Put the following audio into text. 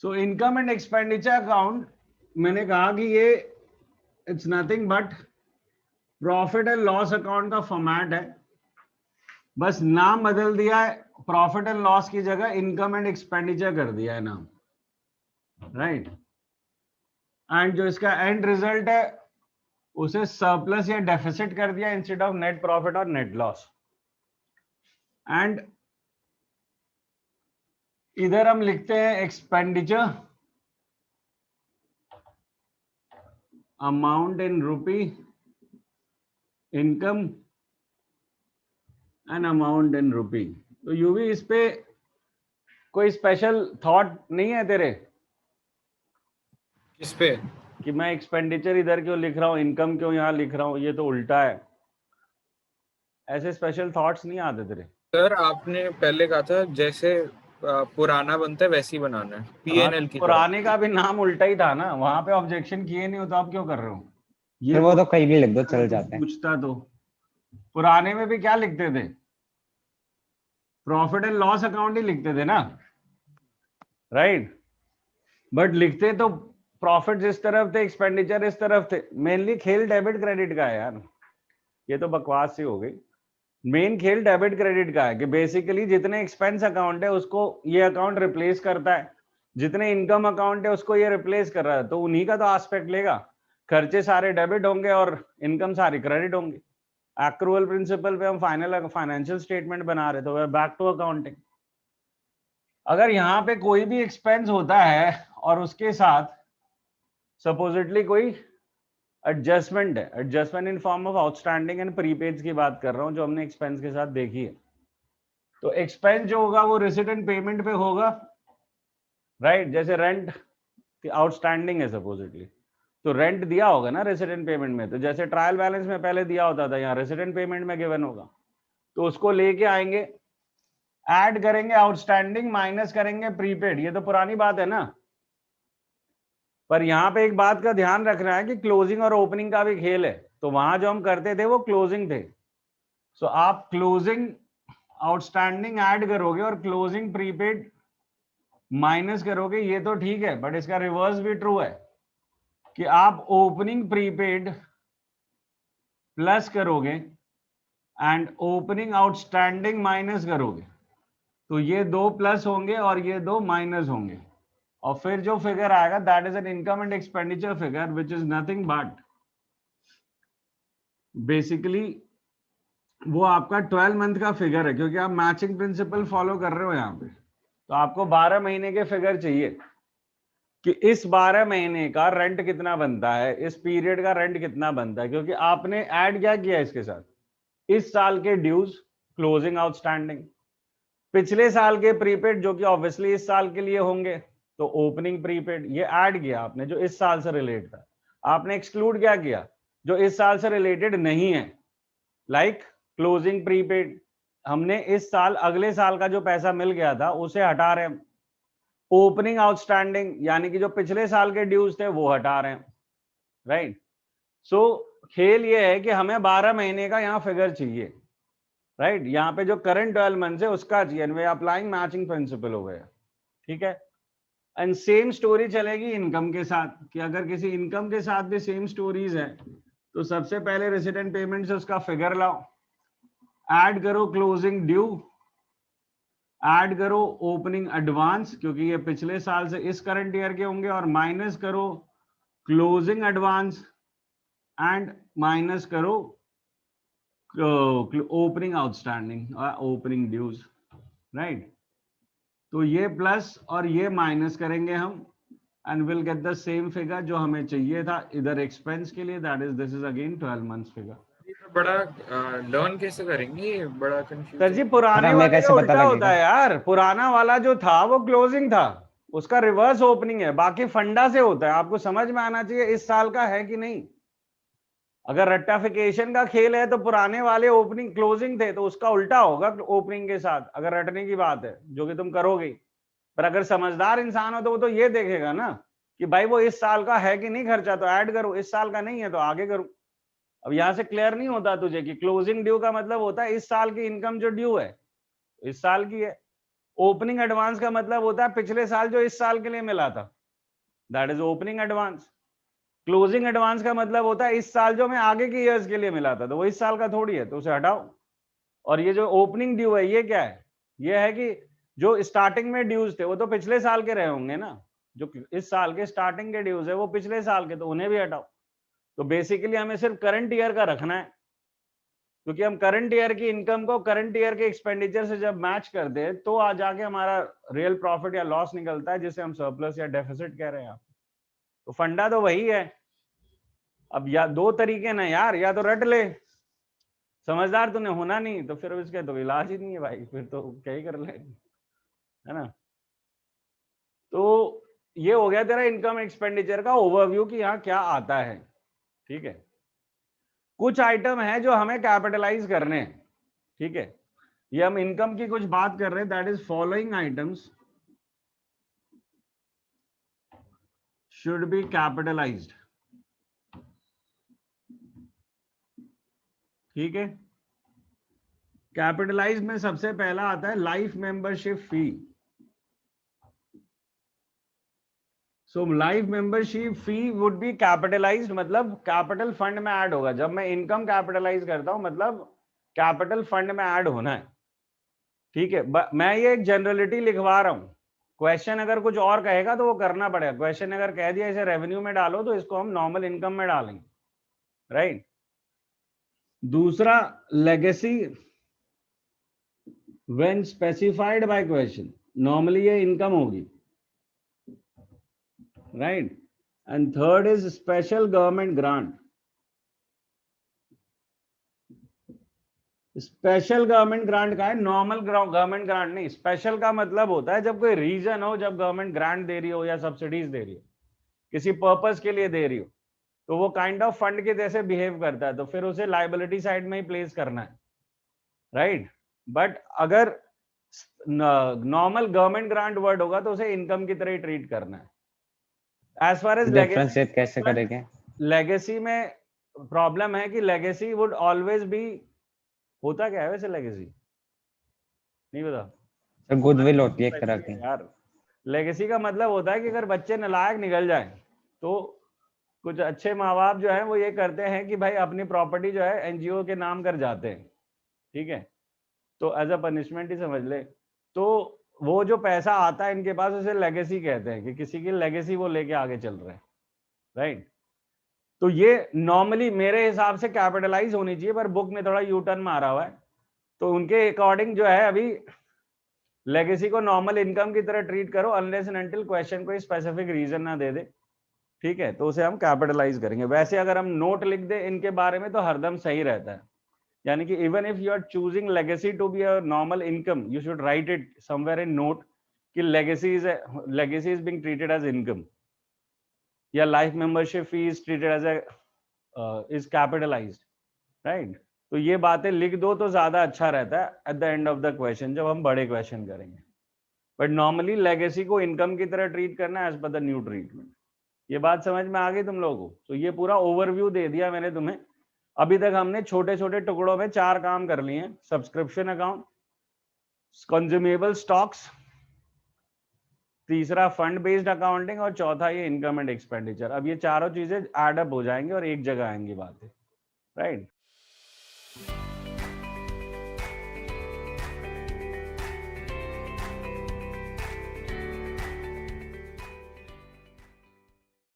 So income and expenditure account मैंने कहा कि ये it's nothing but profit and loss account का फॉर्मेट है, बस नाम बदल दिया है, प्रॉफिट एंड लॉस की जगह इनकम एंड एक्सपेंडिचर कर दिया है नाम, राइट। एंड जो इसका एंड रिजल्ट है उसे सरप्लस या डेफिसिट कर दिया इंस्टेड ऑफ नेट प्रॉफिट और नेट लॉस। एंड इधर हम लिखते हैं एक्सपेंडिचर अमाउंट इन रूपी, इनकम एंड अमाउंट इन रूपी। तो यूवी इस पे कोई स्पेशल थॉट नहीं है तेरे? किस पे? कि मैं एक्सपेंडिचर इधर क्यों लिख रहा हूँ, इनकम क्यों यहाँ लिख रहा हूँ, ये तो उल्टा है। ऐसे स्पेशल थॉट्स नहीं आते तेरे? सर आपने पहले कहा था जैसे पुराना बनता है वैसे ही बनाना है, पीएनएल की तरह। पुराने का भी नाम उल्टा ही था ना, वहां पे ऑब्जेक्शन किए नहीं हो तो आप क्यों कर रहे हो? ये वो तो कहीं भी लिख दो, चल जाते हैं। पूछता तो पुराने में भी क्या लिखते थे? प्रॉफिट एंड लॉस अकाउंट ही लिखते थे ना, राइट। बट लिखते तो प्रॉफिट इस तरफ थे, एक्सपेंडिचर इस तरफ थे। मेनली खेल डेबिट क्रेडिट का है यार, ये तो बकवास सी हो गई। मेन खेल डेबिट क्रेडिट का है कि बेसिकली जितने एक्सपेंस अकाउंट है उसको ये अकाउंट रिप्लेस करता है, जितने इनकम अकाउंट है उसको ये रिप्लेस कर रहा है, तो उन्हीं का तो एस्पेक्ट लेगा। खर्चे सारे डेबिट होंगे और इनकम सारी क्रेडिट होंगी। एक्रूअल प्रिंसिपल पे हम फाइनल फाइनेंशियल स्टेटमेंट बना रहे, तो बैक टू अकाउंटिंग। अगर यहाँ पे कोई भी एक्सपेंस होता है और उसके साथ सपोजिटली कोई एडजस्टमेंट है, adjustment in form of outstanding and prepaid की बात कर रहा हूं जो हमने एक्सपेंस के साथ देखी है, तो एक्सपेंस जो होगा वो रेसिडेंट पेमेंट पे होगा, राइट। जैसे रेंट आउटस्टैंडिंग है सपोजिटली, तो रेंट दिया होगा ना रेसिडेंट पेमेंट में, तो जैसे ट्रायल बैलेंस में पहले दिया होता था, यहाँ रेसिडेंट पेमेंट में गिवन होगा, तो उसको लेके आएंगे, ऐड करेंगे आउटस्टैंडिंग माइनस करेंगे प्रीपेड। ये तो पुरानी बात है ना, पर यहाँ पे एक बात का ध्यान रखना है कि क्लोजिंग और ओपनिंग का भी खेल है। तो वहां जो हम करते थे वो क्लोजिंग थे, सो आप क्लोजिंग आउटस्टैंडिंग ऐड करोगे और क्लोजिंग प्रीपेड माइनस करोगे, ये तो ठीक है। बट इसका रिवर्स भी ट्रू है कि आप ओपनिंग प्रीपेड प्लस करोगे एंड ओपनिंग आउटस्टैंडिंग माइनस करोगे, तो ये दो प्लस होंगे और ये दो माइनस होंगे, और फिर जो फिगर आएगा that is an income and expenditure figure which is nothing but basically वो आपका 12 मंथ का फिगर है, क्योंकि आप मैचिंग प्रिंसिपल फॉलो कर रहे हो यहाँ पे। तो आपको 12 महीने के फिगर चाहिए कि इस 12 महीने का रेंट कितना बनता है, इस पीरियड का रेंट कितना बनता है, क्योंकि आपने ऐड क्या किया इसके साथ, इस साल के ड्यूज क्लोजिंग आउटस्टैंडिंग, पिछले साल के प्रीपेड जो कि ऑब्वियसली इस साल के लिए होंगे, तो ओपनिंग प्रीपेड ये ऐड किया आपने जो इस साल से रिलेटेड था। आपने एक्सक्लूड क्या किया जो इस साल से रिलेटेड नहीं है, लाइक क्लोजिंग प्रीपेड। हमने इस साल अगले साल का जो पैसा मिल गया था उसे हटा रहे हैं। ओपनिंग आउटस्टैंडिंग यानी कि जो पिछले साल के ड्यूज थे वो हटा रहे हैं, राइट। सो खेल ये है कि हमें 12 महीने का यहाँ फिगर चाहिए, राइट। यहाँ पे जो करंट 12 मंथ है उसका चाहिए, वे अप्लाइंग मैचिंग प्रिंसिपल हो गया, ठीक है। एंड सेम स्टोरी चलेगी इनकम के साथ, कि अगर किसी इनकम के साथ भी सेम स्टोरीज है तो सबसे पहले रेसिडेंट पेमेंट से उसका फिगर लाओ, ऐड करो क्लोजिंग ड्यू, ऐड करो ओपनिंग एडवांस क्योंकि ये पिछले साल से इस करंट ईयर के होंगे, और माइनस करो क्लोजिंग एडवांस एंड माइनस करो opening outstanding opening dues, right. तो ये प्लस और ये माइनस करेंगे हम and will get the same figure जो हमें चाहिए था इधर एक्सपेंस के लिए, that is this is again 12 months figure. बड़ा लर्न कैसे करेंगे, बड़ा कंफ्यूज सर जी पुराने हमें वाले कैसे का पता उल्टा होता लगेगा? है यार, पुराना वाला जो था वो क्लोजिंग था, उसका रिवर्स ओपनिंग है, बाकी फंडा से होता है। आपको समझ में आना चाहिए इस साल का है कि नहीं। अगर रट्टाफिकेशन का खेल है तो पुराने वाले ओपनिंग क्लोजिंग थे, तो उसका उल्टा होगा ओपनिंग के साथ, अगर रटने की बात है जो कि तुम करोगे। पर अगर समझदार इंसान हो तो वो तो ये देखेगा ना कि भाई वो इस साल का है कि नहीं खर्चा, तो ऐड करो, इस साल का नहीं है तो आगे करो। अब यहां से क्लियर नहीं होता तुझे कि क्लोजिंग ड्यू का मतलब होता है इस साल की इनकम जो ड्यू है इस साल की है, ओपनिंग एडवांस का मतलब होता है पिछले साल जो इस साल के लिए मिला था, that is opening advance. Closing advance का मतलब होता है इस साल जो मैं आगे के ईयर्स के लिए मिला था, तो वो इस साल का थोड़ी है, तो उसे हटाओ। और ये जो ओपनिंग ड्यू है ये क्या है, ये है कि जो स्टार्टिंग में ड्यूज थे वो तो पिछले साल के रहे होंगे ना, जो इस साल के स्टार्टिंग के ड्यूज है वो पिछले साल के, तो उन्हें भी हटाओ। तो बेसिकली हमें सिर्फ करंट ईयर का रखना है, क्योंकि हम करंट ईयर की इनकम को करंट ईयर के एक्सपेंडिचर से जब मैच कर दे तो आ जाके हमारा रियल प्रॉफिट या लॉस निकलता है, जिसे हम सरप्लस या डेफिसिट कह रहे हैं। तो फंडा तो वही है। अब या दो तरीके ना यार, या तो रट ले, समझदार तूने होना नहीं तो फिर इसके तो इलाज ही नहीं है भाई, फिर तो क्या ही कर ले, है ना। तो ये हो गया तेरा इनकम एक्सपेंडिचर का ओवरव्यू कि यहाँ क्या आता है, ठीक है। कुछ आइटम है जो हमें कैपिटलाइज करने हैं, ठीक है। ये हम इनकम की कुछ बात कर रहे हैं, that is following items should be capitalised, ठीक है। कैपिटलाइज में सबसे पहला आता है life membership fee. So life membership fee would be capitalised, मतलब कैपिटल फंड में ऐड होगा। जब मैं इनकम कैपिटलाइज करता हूं मतलब कैपिटल फंड में ऐड होना है, ठीक है। मैं ये एक जनरलिटी लिखवा रहा हूं, क्वेश्चन अगर कुछ और कहेगा तो वो करना पड़ेगा। क्वेश्चन अगर कह दिया इसे रेवेन्यू में डालो तो इसको हम नॉर्मल इनकम में डालेंगे, राइट। दूसरा legacy when specified by question, normally ये इनकम होगी, right. And third is special government grant. Special government grant का है, नॉर्मल गवर्नमेंट ग्रांट नहीं। स्पेशल का मतलब होता है जब कोई रीजन हो, जब गवर्नमेंट ग्रांट दे रही हो या सब्सिडीज दे रही हो, किसी पर्पस के लिए दे रही हो, तो वो काइंड ऑफ फंड के जैसे बिहेव करता है, तो फिर उसे लाइबिलिटी साइड में ही प्लेस करना है, राइट। बट अगर नॉर्मल गवर्नमेंट ग्रांट वर्ड होगा तो उसे इनकम की तरह ही ट्रीट करना है। एज फार एज डिफरेंशिएट कैसे करेंगे? लेगेसी में प्रॉब्लम है कि लेगेसी वुड ऑलवेज बी, होता क्या है वैसे लेगेसी, नहीं पता सर गुडविल होती है एक तरह की यार। लेगेसी का मतलब होता है कि अगर बच्चे नालायक निकल जाए तो कुछ अच्छे माँ बाप जो है वो ये करते हैं कि भाई अपनी प्रॉपर्टी जो है एनजीओ के नाम कर जाते हैं, ठीक है। तो एज अ पनिशमेंट ही समझ ले। तो वो जो पैसा आता है इनके पास उसे लेगेसी कहते हैं, कि किसी की लेगेसी वो लेके आगे चल रहे हैं, राइट। तो ये नॉर्मली मेरे हिसाब से कैपिटलाइज होनी चाहिए, पर बुक में थोड़ा यू टर्न मारा हुआ है, तो उनके अकॉर्डिंग जो है अभी लेगेसी को नॉर्मल इनकम की तरह ट्रीट करो, अनलेस एंड अनटिल क्वेश्चन कोई स्पेसिफिक रीजन ना दे दे, ठीक है, तो उसे हम कैपिटलाइज करेंगे। वैसे अगर हम नोट लिख दे इनके बारे में तो हरदम सही रहता है, यानी कि even if you are choosing legacy to be a normal income, you should write it somewhere in note कि legacy is being treated as income, या life membership fee is treated as is capitalized, right. तो ये बातें लिख दो तो ज्यादा अच्छा रहता है at the end of the question, जब हम बड़े क्वेश्चन करेंगे। बट नॉर्मली लेगेसी को इनकम की तरह ट्रीट करना as per the new treatment. ये बात समझ में आ गई तुम लोगों को? तो ये पूरा ओवरव्यू दे दिया मैंने तुम्हें। अभी तक हमने छोटे छोटे टुकड़ों में 4 काम कर लिए हैं, सब्सक्रिप्शन अकाउंट, कंज्यूमेबल स्टॉक्स, तीसरा फंड बेस्ड अकाउंटिंग, और चौथा ये इनकम एंड एक्सपेंडिचर। अब ये चारों चीजें एड अप हो जाएंगे और एक जगह आएंगी बातें, राइट।